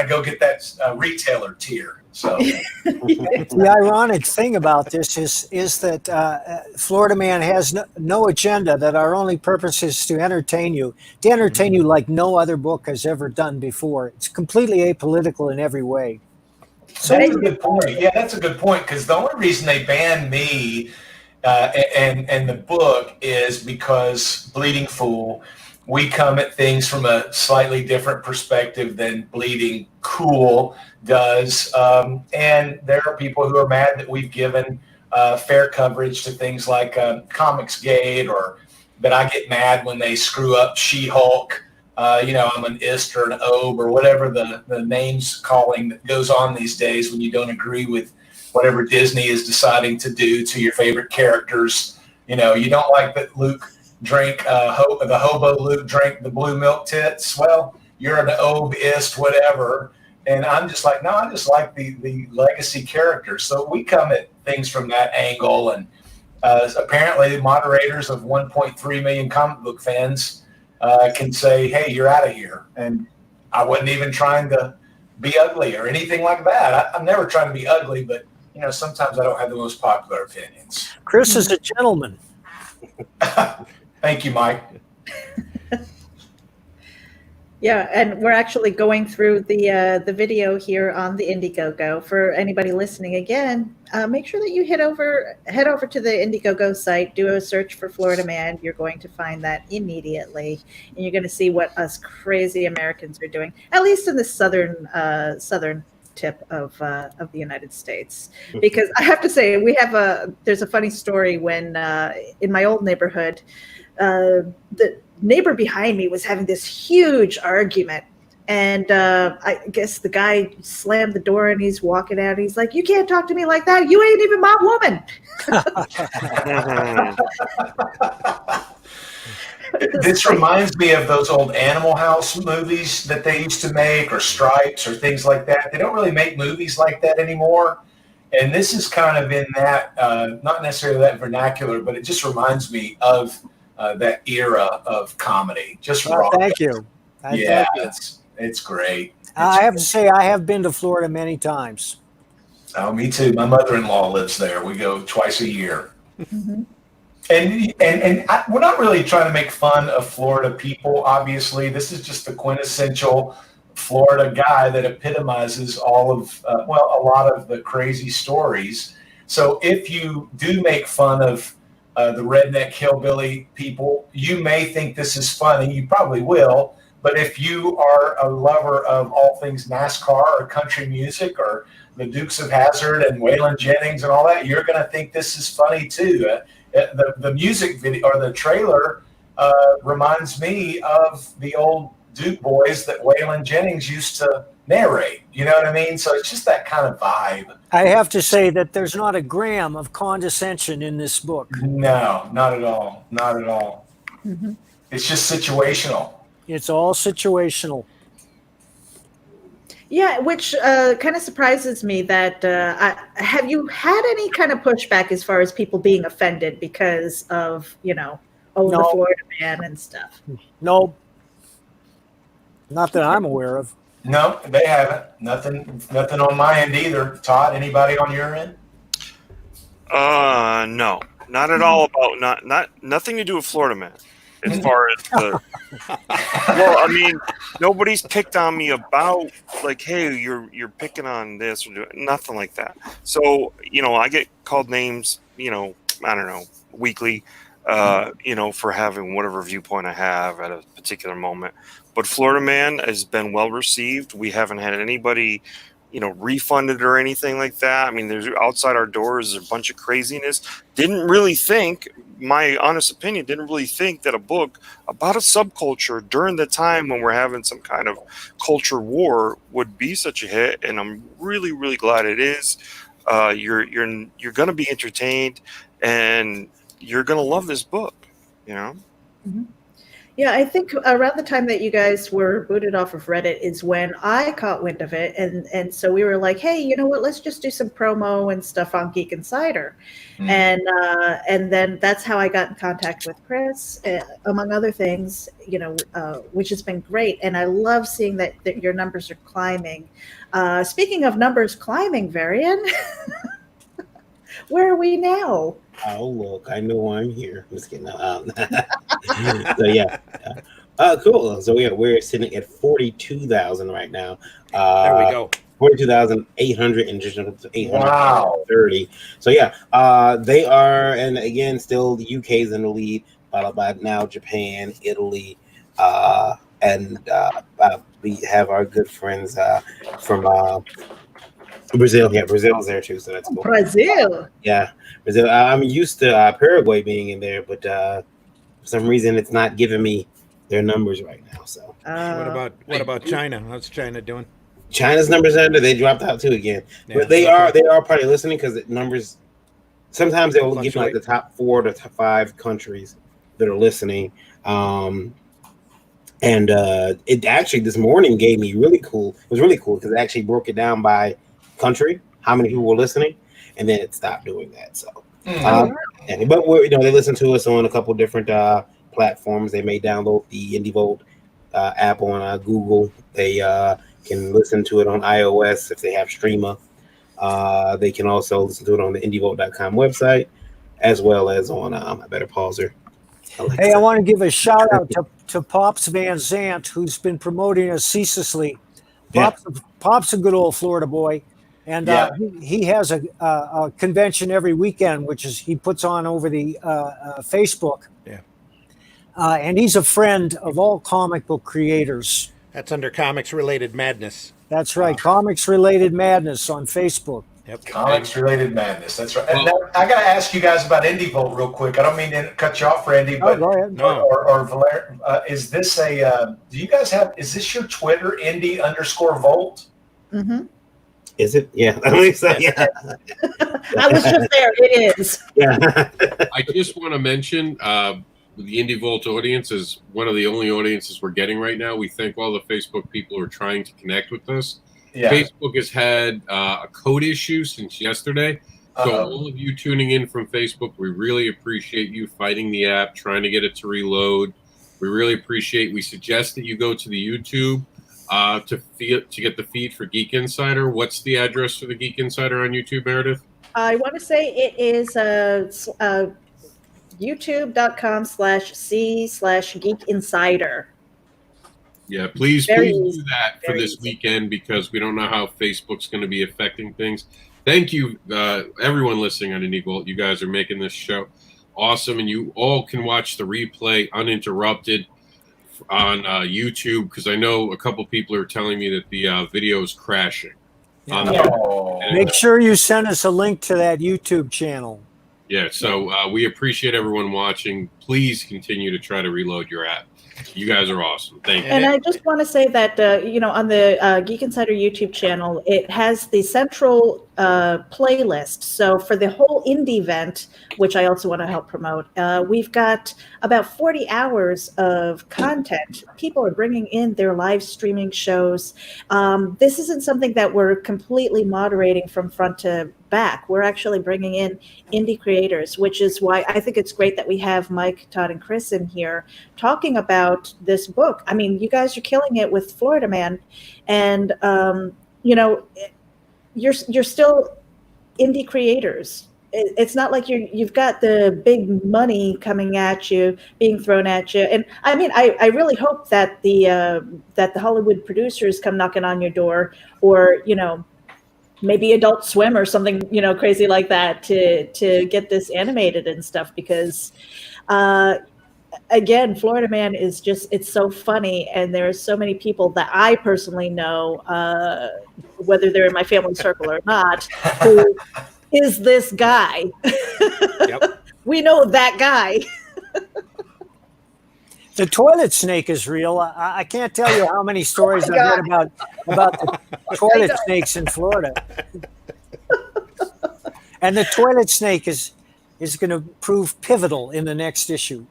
go get that retailer tier. So the ironic thing about this is that Florida Man has no agenda, that our only purpose is to entertain you like no other book has ever done before. It's completely apolitical in every way. So that's a good point. Yeah, that's a good point, because the only reason they banned me and the book is because Bleeding Fool, we come at things from a slightly different perspective than Bleeding Cool does. And there are people who are mad that we've given fair coverage to things like Comicsgate, or that I get mad when they screw up She-Hulk. I'm an IST or an OB or whatever the names calling that goes on these days when you don't agree with whatever Disney is deciding to do to your favorite characters. You don't like that Luke drank, the hobo Luke drank the blue milk tits. Well, you're an OB-ist, whatever. And I'm just like, no, I just like the legacy characters. So we come at things from that angle. And apparently moderators of 1.3 million comic book fans can say, hey, you're out of here. And I wasn't even trying to be ugly or anything like that. I'm never trying to be ugly, but sometimes I don't have the most popular opinions. Chris is a gentleman. Thank you, Mike. Yeah, and we're actually going through the video here on the Indiegogo. For anybody listening again, make sure that you head over to the Indiegogo site, do a search for Florida Man. You're going to find that immediately, and you're going to see what us crazy Americans are doing, at least in the southern tip of the United States. Because I have to say, there's a funny story when in my old neighborhood, the neighbor behind me was having this huge argument, and I guess the guy slammed the door and he's walking out. He's like, you can't talk to me like that. You ain't even my woman. This reminds me of those old Animal House movies that they used to make, or Stripes or things like that. They don't really make movies like that anymore. And this is kind of in that, not necessarily that vernacular, but it just reminds me of that era of comedy. Just raw. Thank you. Yeah, it's great. I have to say, I have been to Florida many times. Oh, me too. My mother-in-law lives there. We go twice a year. Mm-hmm. And we're not really trying to make fun of Florida people, obviously. This is just the quintessential Florida guy that epitomizes all of, a lot of the crazy stories. So if you do make fun of the redneck hillbilly people, you may think this is funny. You probably will. But if you are a lover of all things NASCAR or country music or the Dukes of Hazzard and Waylon Jennings and all that, you're going to think this is funny too. The music video or the trailer reminds me of the old Duke boys that Waylon Jennings used to narrate. You know what I mean? So it's just that kind of vibe. I have to say that there's not a gram of condescension in this book. No, not at all. Not at all. Mhm. It's just situational. It's all situational. Yeah, which kind of surprises me that have you had any kind of pushback as far as people being offended because of, the No. Florida man and stuff? No, not that I'm aware of. No, they haven't. Nothing on my end either. Todd, anybody on your end? No, not at all. About nothing to do with Florida man. As far as the, well, I mean, nobody's picked on me about like, hey, you're picking on this or nothing like that. So I get called names, I don't know, weekly, for having whatever viewpoint I have at a particular moment. But Florida Man has been well received. We haven't had anybody, refunded or anything like that. I mean, there's outside our doors, there's a bunch of craziness. Didn't really think, my honest opinion, didn't really think that a book about a subculture during the time when we're having some kind of culture war would be such a hit. And I'm really, really glad it is. You're going to be entertained, and you're going to love this book, Mm-hmm. Yeah, I think around the time that you guys were booted off of Reddit is when I caught wind of it, and so we were like, hey, you know what? Let's just do some promo and stuff on Geek Insider, and then that's how I got in contact with Chris, among other things, which has been great, and I love seeing that your numbers are climbing. Speaking of numbers climbing, Varian, where are we now? Oh, look, I know I'm here. I'm just kidding. So, yeah. Cool. So, we're sitting at 42,000 right now. There we go. 42,800 and just 830. Wow. So, yeah, they are, and again, still the UK's in the lead, followed by now Japan, Italy, and we have our good friends from Brazil. Yeah, Brazil's there too, so that's cool. Brazil. Yeah, Brazil. I'm used to Paraguay being in there, but for some reason it's not giving me their numbers right now. So what about China? How's China doing? China's numbers under, they dropped out too again. Yeah, but they are probably listening because the numbers sometimes they'll give you like the top 4 to 5 countries that are listening. And it actually this morning gave me really cool. It was really cool because it actually broke it down by country, how many people were listening, and then it stopped doing that. So, but they listen to us on a couple different platforms. They may download the IndieVolt app on Google. They can listen to it on iOS if they have Streamer. They can also listen to it on the IndieVolt.com website, as well as on I better pause her. Hey, I want to give a shout out to Pops Van Zant, who's been promoting us ceaselessly. Pop's a good old Florida boy. And he has a convention every weekend, which is he puts on over the Facebook. Yeah. And he's a friend of all comic book creators. That's under Comics Related Madness. That's right. Comics Related Madness on Facebook. Yep. Comics Related Madness. That's right. And now, I got to ask you guys about IndieVolt real quick. I don't mean to cut you off, Randy, but go ahead. or Valer, is this do you guys have? Is this your Twitter, Indie_Volt? Mm-hmm. Is it? Yeah. I think so. Yeah. I was just there. It is. Yeah. I just want to mention the IndieVolt audience is one of the only audiences we're getting right now. We thank all the Facebook people who are trying to connect with us. Yeah. Facebook has had a code issue since yesterday. So all of you tuning in from Facebook, we really appreciate you fighting the app, trying to get it to reload. We really appreciate. We suggest that you go to the YouTube to get the feed for Geek Insider. What's the address for the Geek Insider on YouTube, Meredith? I want to say it is youtube.com/C/Geek Insider. Yeah, please do that for this weekend because we don't know how Facebook's going to be affecting things. Thank you, everyone listening on IndieVolt. You guys are making this show awesome, and you all can watch the replay uninterrupted on YouTube because I know a couple people are telling me that the video is crashing. Make sure you send us a link to that YouTube channel. Yeah, so we appreciate everyone watching. Please continue to try to reload your app. You guys are awesome. Thank you. And I just want to say that, on the Geek Insider YouTube channel, it has the central playlist. So for the whole indie event, which I also want to help promote, we've got about 40 hours of content. People are bringing in their live streaming shows. This isn't something that we're completely moderating from front to back. We're actually bringing in indie creators, which is why I think it's great that we have Mike, Todd, and Chris in here talking about this book. I mean, you guys are killing it with Florida Man, and you're still indie creators. It's not like you've got the big money coming at you, being thrown at you. And I mean, I really hope that the Hollywood producers come knocking on your door, or maybe Adult Swim or something, crazy like that to get this animated and stuff, because again, Florida Man is it's so funny, and there are so many people that I personally know, whether they're in my family circle or not, who is this guy. Yep. We know that guy. The toilet snake is real. I can't tell you how many stories I've heard about the toilet snakes in Florida. And the toilet snake is going to prove pivotal in the next issue.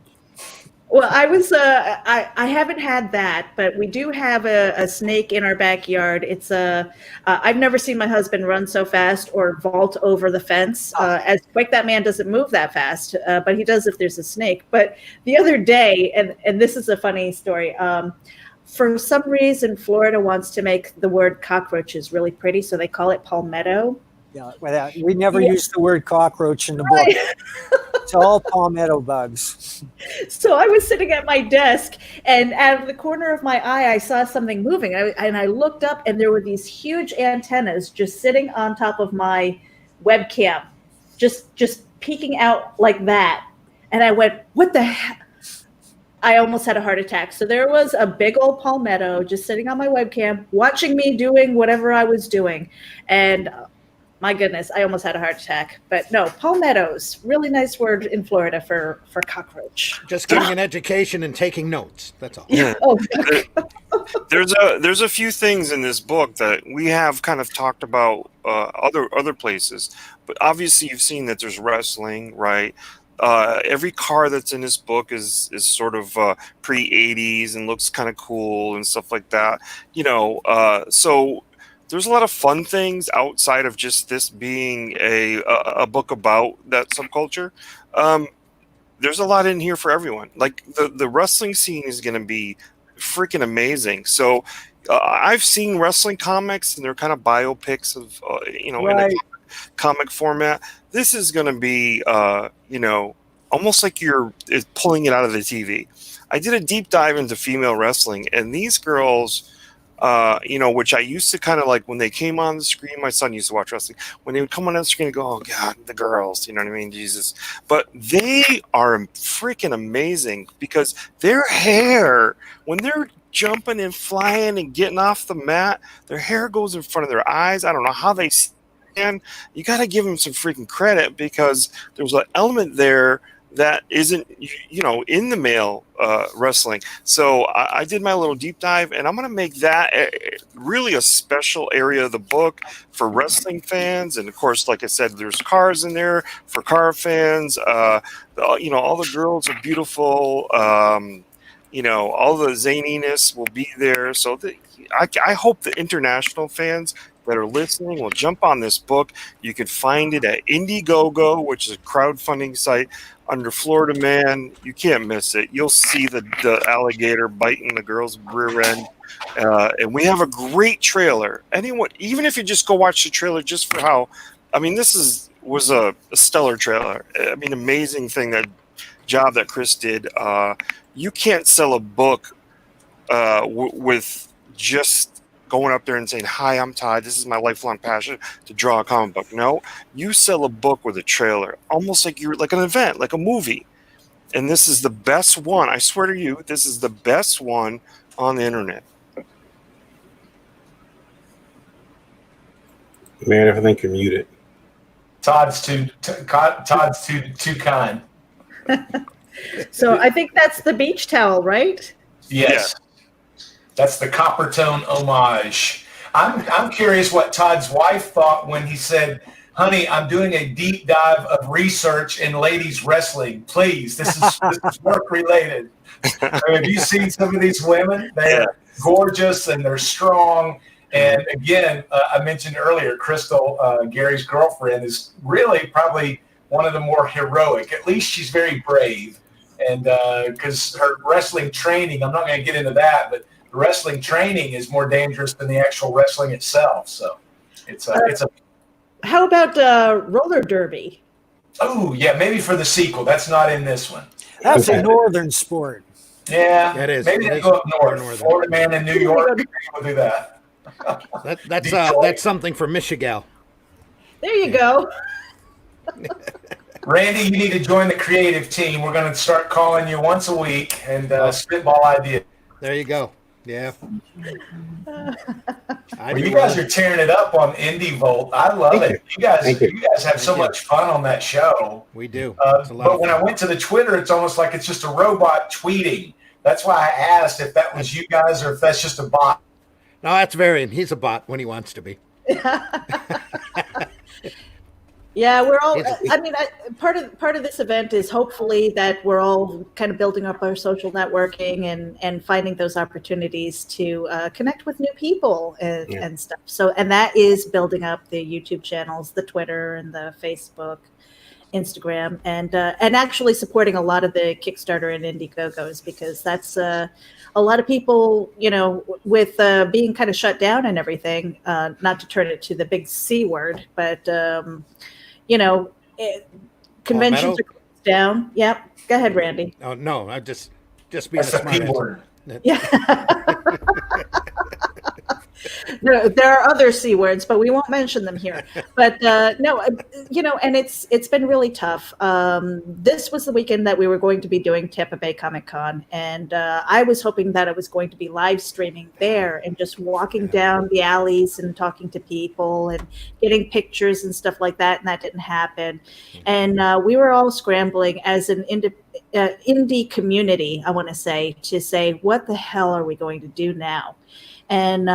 Well, I haven't had that, but we do have a snake in our backyard. It's I've never seen my husband run so fast or vault over the fence. As quick, that man doesn't move that fast, but he does if there's a snake. But the other day, and this is a funny story, for some reason, Florida wants to make the word cockroaches really pretty, so they call it palmetto. Yeah, we never use the word cockroach in the book. It's all palmetto bugs. So I was sitting at my desk, and out of the corner of my eye, I saw something moving. And I looked up, and there were these huge antennas just sitting on top of my webcam, just peeking out like that. And I went, what the heck? I almost had a heart attack. So there was a big old palmetto just sitting on my webcam, watching me doing whatever I was doing. And my goodness, I almost had a heart attack. But no, palmettos, really nice word in Florida for cockroach. Just getting an education and taking notes. That's all. Yeah. Oh. There's a few things in this book that we have kind of talked about other places, but obviously you've seen that there's wrestling, right? Every car that's in this book is sort of pre-80s and looks kind of cool and stuff like that. So there's a lot of fun things outside of just this being a book about that subculture. There's a lot in here for everyone. Like the wrestling scene is going to be freaking amazing. So I've seen wrestling comics, and they're kind of biopics of Right. in a comic format. This is going to be almost like you're pulling it out of the TV. I did a deep dive into female wrestling, and these girls, which I used to kind of like when they came on the screen. My son used to watch wrestling. When they would come on the screen and go, oh God, the girls, you know what I mean? Jesus. But they are freaking amazing, because their hair, when they're jumping and flying and getting off the mat, their hair goes in front of their eyes. I don't know how they stand. You got to give them some freaking credit, because there's an element there that isn't, in the male wrestling. So I did my little deep dive, and I'm going to make that really a special area of the book for wrestling fans. And of course, like I said, there's cars in there for car fans. All the girls are beautiful. All the zaniness will be there. So I hope the international fans that are listening will jump on this book. You can find it at Indiegogo, which is a crowdfunding site, under Florida Man. You can't miss it. You'll see the alligator biting the girl's rear end. And we have a great trailer. Even if you just go watch the trailer just for how, this was a stellar trailer. Amazing job that Chris did. You can't sell a book with just going up there and saying, hi, I'm Todd. This is my lifelong passion to draw a comic book. No, you sell a book with a trailer, almost like you're like an event, like a movie. And this is the best one. I swear to you, this is the best one on the internet. Meredith, I think you're muted. Todd's too kind. So I think that's the beach towel, right? Yes. That's the copper tone homage. I'm curious what Todd's wife thought when he said, "Honey, I'm doing a deep dive of research in ladies wrestling. Please, this is work related." Have you seen some of these women? They're gorgeous and they're strong. And again, I mentioned earlier, Crystal, Gary's girlfriend, is really probably one of the more heroic. At least she's very brave. And because her wrestling training, I'm not going to get into that, but the wrestling training is more dangerous than the actual wrestling itself. So it's a. How about roller derby? Oh yeah, maybe for the sequel. That's not in this one. That's a northern sport. Yeah, That is. Maybe It they is go up north. northern. Florida man in New York, maybe we'll do that. That's something for Michigan. There you go. Randy, you need to join the creative team. We're going to start calling you once a week and spitball ideas. There you go. Yeah. Well, you guys are tearing it up on Indie Volt. I love it. You guys have so much fun on that show. We do. But when I went to the Twitter, it's almost like it's just a robot tweeting. That's why I asked if that was you guys or if that's just a bot. No, that's Varian. He's a bot when he wants to be. Yeah, we're all. I mean, part of this event is hopefully that we're all kind of building up our social networking and finding those opportunities to connect with new people and stuff. So, and that is building up the YouTube channels, the Twitter, and the Facebook, Instagram, and actually supporting a lot of the Kickstarter and Indiegogos, because that's a lot of people, with being kind of shut down and everything. Not to turn it to the big C word, but. Conventions are closed down. Yep. Go ahead, Randy. Oh no, I just being a smart ass. Yeah. No, there are other C words, but we won't mention them here. But no, and it's been really tough. This was the weekend that we were going to be doing Tampa Bay Comic Con, and I was hoping that I was going to be live streaming there and just walking down the alleys and talking to people and getting pictures and stuff like that, and that didn't happen. And we were all scrambling as an indie community, I want to say, what the hell are we going to do now? And,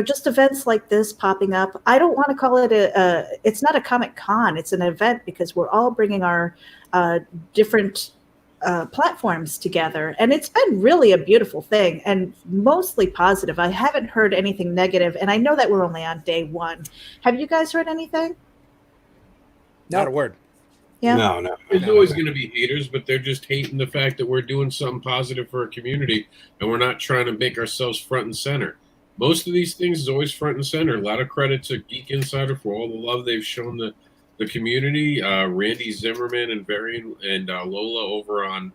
just events like this popping up. I don't want to call it it's not a Comic Con. It's an event because we're all bringing our different platforms together. And it's been really a beautiful thing and mostly positive. I haven't heard anything negative. And I know that we're only on day one. Have you guys heard anything? Not a word. Yeah. No. There's always going to be haters, but they're just hating the fact that we're doing something positive for our community and we're not trying to make ourselves front and center. Most of these things is always front and center. A lot of credit to Geek Insider for all the love they've shown the community. Randy Zimmerman and Varian and Lola over on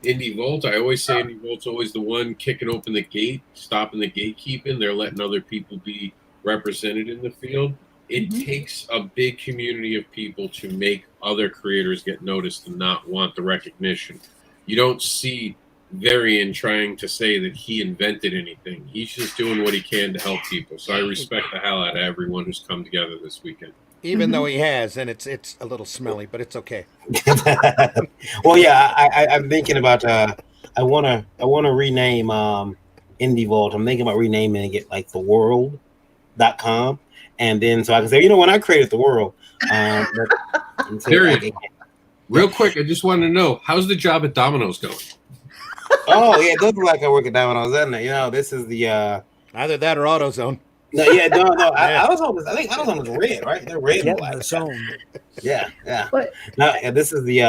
Indie Volt. I always say Indie Volt's always the one kicking open the gate, stopping the gatekeeping. They're letting other people be represented in the field. It takes a big community of people to make other creators get noticed and not want the recognition. You don't see Varian trying to say that he invented anything. He's just doing what he can to help people. So I respect the hell out of everyone who's come together this weekend. Even though he has, and it's a little smelly, but it's okay. Well, yeah, I'm thinking about. I wanna rename Indie Vault. I'm thinking about renaming and get like theworld.com. And then so I can say, when I created the world. Real quick, I just wanted to know, how's the job at Domino's going? Oh, yeah, it does look like I work at Domino's, doesn't it? This is the... Either that or AutoZone. No. I think AutoZone is red, right? They're red and black. Yeah. What? No, this is the...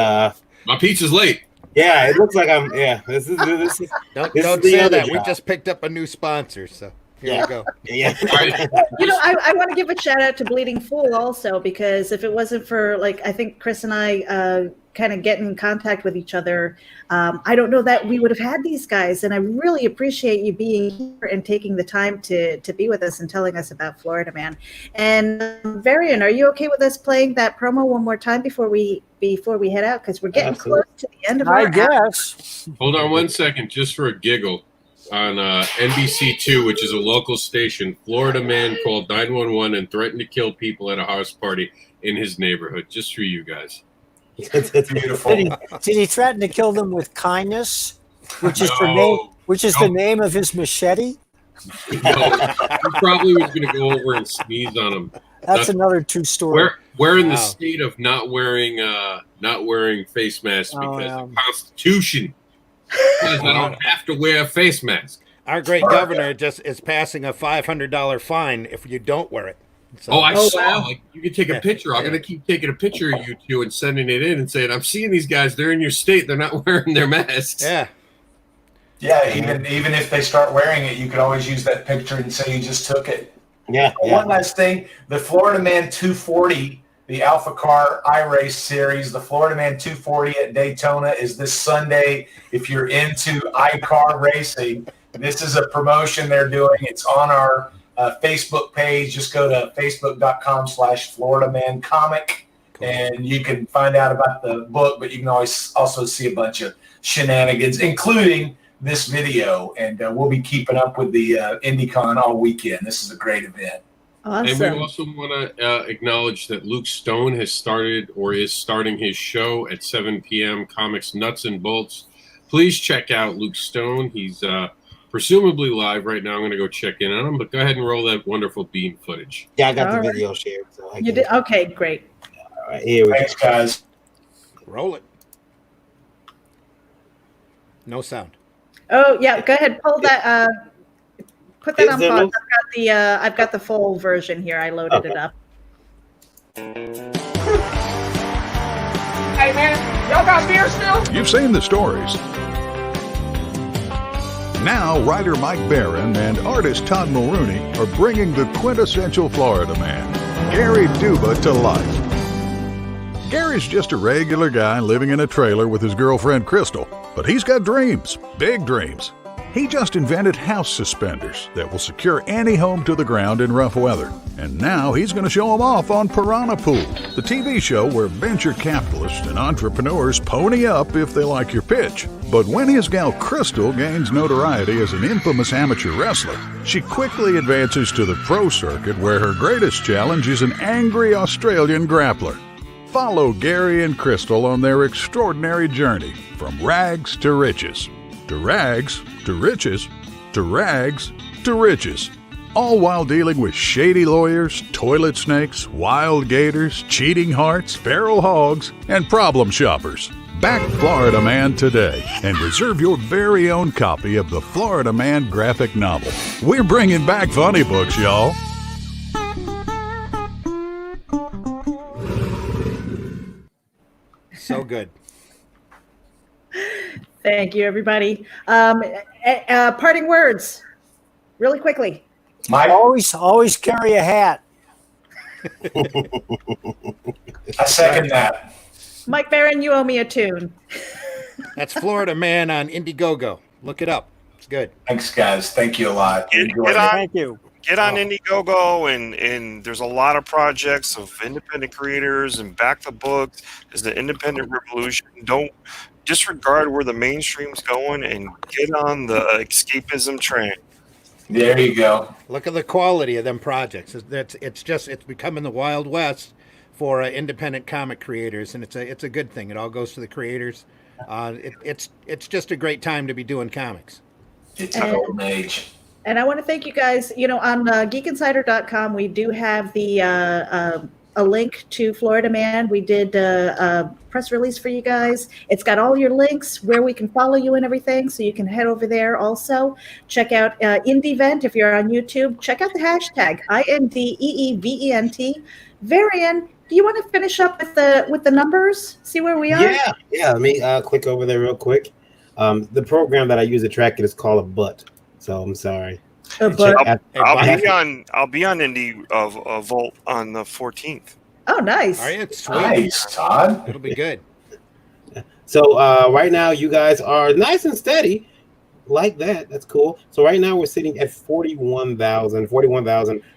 My pizza's late. Yeah, it looks like I'm... Yeah, this is... Don't say that. We just picked up a new sponsor, so... Here we go. Yeah. I want to give a shout out to Bleeding Fool also, because if it wasn't for I think Chris and I kind of getting in contact with each other, I don't know that we would have had these guys. And I really appreciate you being here and taking the time to be with us and telling us about Florida Man. And Varian, are you okay with us playing that promo one more time before we head out? Because we're getting close to the end of our guess. Hold on one second, just for a giggle. on NBC2, which is a local station. Florida man called 911 and threatened to kill people at a house party in his neighborhood. Just for you guys. It's beautiful. Did he threaten to kill them with kindness, which is the name of his machete? No, he probably was going to go over and sneeze on him. That's another true story. We're in the state of not wearing face masks because of the Constitution. Because I don't have to wear a face mask. Our great governor just is passing a $500 fine if you don't wear it. So, I saw. Wow. Like, you can take a picture. I'm going to keep taking a picture of you two and sending it in and saying, "I'm seeing these guys. They're in your state. They're not wearing their masks." Yeah. Yeah, even if they start wearing it, you could always use that picture and say you just took it. Yeah. One last thing, the Florida Man 240, the Alpha Car iRace series, the Florida Man 240 at Daytona is this Sunday. If you're into iCar racing, this is a promotion they're doing. It's on our Facebook page. Just go to facebook.com/FloridaManComic, and you can find out about the book, but you can always also see a bunch of shenanigans, including this video, and we'll be keeping up with the IndyCon all weekend. This is a great event. Awesome. And we also want to acknowledge that Luke Stone has started or is starting his show at 7 p.m. Comics Nuts and Bolts. Please check out Luke Stone. He's presumably live right now. I'm going to go check in on him, but go ahead and roll that wonderful beam footage. Yeah, I got All the right. video shared. So You did? Okay, great. All right, here we Thanks, go. guys. roll it. No sound. Oh yeah, go ahead. Pull that. Put that Is on there pause. no- I've got the full version here. I loaded it up. Hey man, y'all got beer still? You've seen the stories. Now, writer Mike Barron and artist Todd Mulrooney are bringing the quintessential Florida man, Gary Duba, to life. Gary's just a regular guy living in a trailer with his girlfriend Crystal, but he's got dreams, big dreams. He just invented house suspenders that will secure any home to the ground in rough weather. And now he's going to show them off on Piranha Pool, the TV show where venture capitalists and entrepreneurs pony up if they like your pitch. But when his gal Crystal gains notoriety as an infamous amateur wrestler, she quickly advances to the pro circuit where her greatest challenge is an angry Australian grappler. Follow Gary and Crystal on their extraordinary journey from rags to riches. To rags, to riches, to rags, to riches. All while dealing with shady lawyers, toilet snakes, wild gators, cheating hearts, feral hogs, and problem shoppers. Back Florida Man today and reserve your very own copy of the Florida Man graphic novel. We're bringing back funny books, y'all. So good. Thank you, everybody. Parting words, really quickly. Mike, Always carry a hat. I second that. Mike Barron, you owe me a tune. That's Florida Man on Indiegogo. Look it up. It's good. Thanks, guys. Thank you a lot. Get Enjoyed on. it. Thank you. Get on Indiegogo, and there's a lot of projects of independent creators, and back the books. There's the independent revolution. Don't disregard where the mainstream's going and get on the escapism train. There you go. Look at the quality of them projects. It's becoming the Wild West for independent comic creators, and it's a good thing. It all goes to the creators. It's just a great time to be doing comics. It's a golden age. And I want to thank you guys. You know, on geekinsider.com, we do have the a link to Florida Man. We did a press release for you guys. It's got all your links where we can follow you and everything, so you can head over there also. Check out IndieVent if you're on YouTube. Check out the hashtag INDEEVENT. Varian, do you want to finish up with the numbers? See where we are? Yeah. Let me click over there real quick. The program that I use to track it is called a butt. So I'm sorry. Oh, but, I'll be on Indie of Volt on the 14th. oh, nice. All right, sweet. Nice, Todd. It'll be good. So right now you guys are nice and steady like that. That's cool. So right now we're sitting at 41,000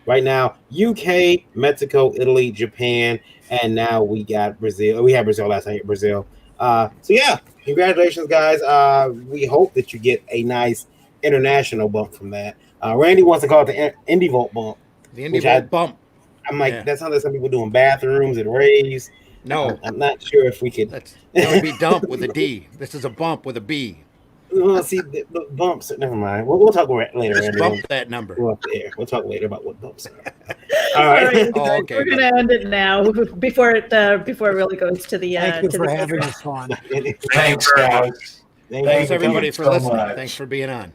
right now. UK, Mexico, Italy, Japan, and now we got Brazil. We had Brazil last night. Brazil. So yeah, congratulations, guys. We hope that you get a nice international bump from that. Randy wants to call it the Indie Vault bump. The Indie Vault bump. I'm like, that sounds like some people doing bathrooms and raves. No, I'm not sure if we could. That would be dump with a D. This is a bump with a B. Well, see, the bumps. Never mind. We'll talk later. Just bump that number. We'll talk later about what bumps are. All right. Oh, okay. We're gonna end it now before it really goes to the. Thank you for having us on. Thanks, guys. Thanks everybody for listening. Thanks for being on.